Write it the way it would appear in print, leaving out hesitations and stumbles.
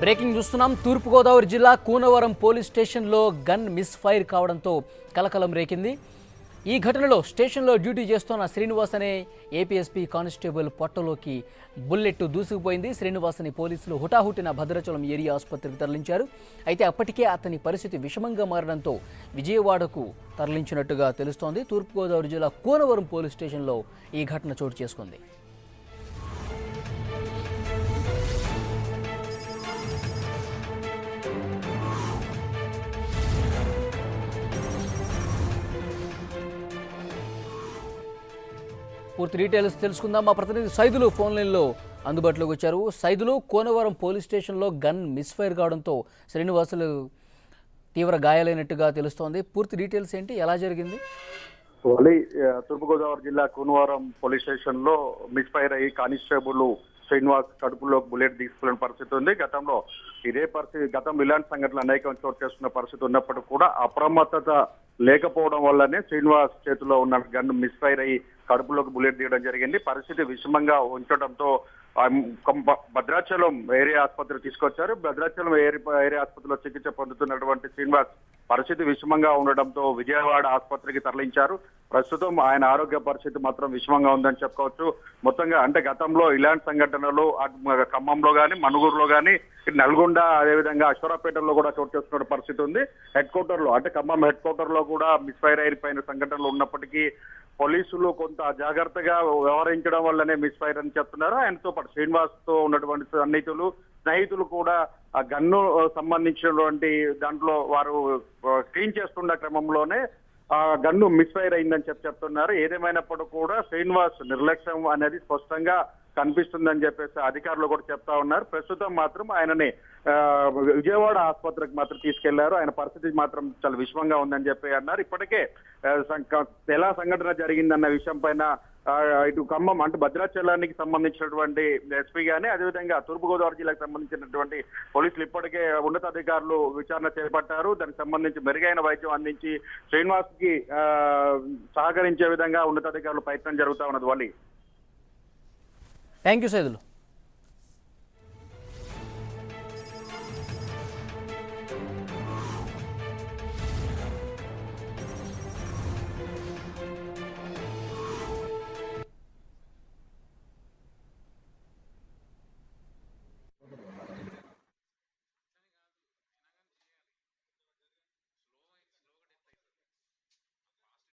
Breaking చూస్తున్నాం. తూర్పుగోదావరి జిల్లా Kunavaram police స్టేషన్లో గన్ మిస్ ఫైర్ కావడంతో కలకలం రేకింది. ఈ ఘటనలో స్టేషన్లో డ్యూటీ చేస్తున్న శ్రీనివాస్ అనే ఏపీఎస్పీ కానిస్టేబుల్ పొట్టలోకి బుల్లెట్ దూసుకుపోయింది. శ్రీనివాస్ని పోలీసులు హుటాహుటిన భద్రాచలం ఏరియా ఆసుపత్రికి తరలించారు. అయితే అప్పటికే అతని పరిస్థితి విషమంగా మారడంతో విజయవాడకు తరలించినట్టుగా తెలుస్తోంది. తూర్పుగోదావరి జిల్లా కూనవరం పోలీస్ స్టేషన్లో ఈ ఘటన చోటు చేసుకుంది. పూర్తి డీటెయిల్స్ తెలుసుకుందాం. మా ప్రతినిధి సైదులు ఫోన్ లైన్లో అందుబాటులోకి వచ్చారు. సైదులు, కోనవరం పోలీస్ స్టేషన్లో గన్ మిస్ఫైర్ కావడంతో శ్రీనివాసులు తీవ్ర గాయాలైనట్టుగా తెలుస్తోంది. పూర్తి డీటెయిల్స్ ఏంటి, ఎలా జరిగింది? తూర్పుగోదావరి జిల్లా కూనవరం పోలీస్ స్టేషన్ లో మిస్ఫైర్ అయ్యి కానిస్టేబుల్ శ్రీనివాస్ కడుపులో బుల్లెట్ తీసుకునే పరిస్థితి ఉంది. గతంలో ఇలాంటి సంఘటనలు అనేకం చోటు చేసుకున్న పరిస్థితి ఉన్నప్పటికీ కూడా అప్రమత్తత లేకపోవడం వల్లనే శ్రీనివాస్ చేతిలో ఉన్న గన్ మిస్ఫైర్ అయ్యి కడుపులోకి బుల్లెట్ తీయడం జరిగింది. పరిస్థితి విషమంగా ఉంచడంతో భద్రాచలం ఏరియా ఆసుపత్రికి తీసుకొచ్చారు. భద్రాచలం ఏరియా ఆసుపత్రిలో చికిత్స పొందుతున్నటువంటి శ్రీనివాస్ పరిస్థితి విషమంగా ఉండడంతో విజయవాడ ఆసుపత్రికి తరలించారు. ప్రస్తుతం ఆయన ఆరోగ్య పరిస్థితి మాత్రం విషమంగా ఉందని చెప్పుకోవచ్చు. మొత్తంగా అంటే గతంలో ఇలాంటి సంఘటనలు ఖమ్మంలో కానీ, మనుగూరులో కానీ, నల్గొండ, అదేవిధంగా అశ్వరాపేటలో కూడా చోటు చేసుకున్న పరిస్థితి ఉంది. హెడ్ క్వార్టర్ లో అంటే ఖమ్మం హెడ్ క్వార్టర్ లో కూడా మిస్ఫైర్ అయిపోయిన సంఘటనలు ఉన్నప్పటికీ పోలీసులు కొంత జాగ్రత్తగా వ్యవహరించడం వల్లనే మిస్ఫైర్ అని చెప్తున్నారు. ఆయనతో పాటు శ్రీనివాస్ తో ఉన్నటువంటి స్నేహితులు కూడా ఆ గన్ను సంబంధించినటువంటి దాంట్లో వారు క్లీన్ చేస్తున్న క్రమంలోనే ఆ గన్ను మిస్ఫైర్ అయిందని చెప్తున్నారు. ఏదేమైనప్పుడు కూడా శ్రీనివాస్ నిర్లక్ష్యం అనేది స్పష్టంగా కనిపిస్తుందని చెప్పేసి అధికారులు కూడా చెప్తా ఉన్నారు. ప్రస్తుతం మాత్రం ఆయనని విజయవాడ ఆసుపత్రికి మాత్రం తీసుకెళ్లారు. ఆయన పరిస్థితి మాత్రం చాలా విషమంగా ఉందని చెప్పి అన్నారు. ఇప్పటికే ఎలా సంఘటన జరిగిందన్న విషయం పైన ఇటు ఖమ్మం అంటే భద్రాచలానికి సంబంధించినటువంటి ఎస్పీ గానీ, అదేవిధంగా తూర్పుగోదావరి జిల్లాకు సంబంధించినటువంటి పోలీసులు ఇప్పటికే ఉన్నతాధికారులు విచారణ చేపట్టారు. దానికి సంబంధించి మెరుగైన వైద్యం అందించి శ్రీనివాస్ కి సహకరించే విధంగా ఉన్నతాధికారులు ప్రయత్నం జరుగుతా ఉన్నది. Thank you Saidulu.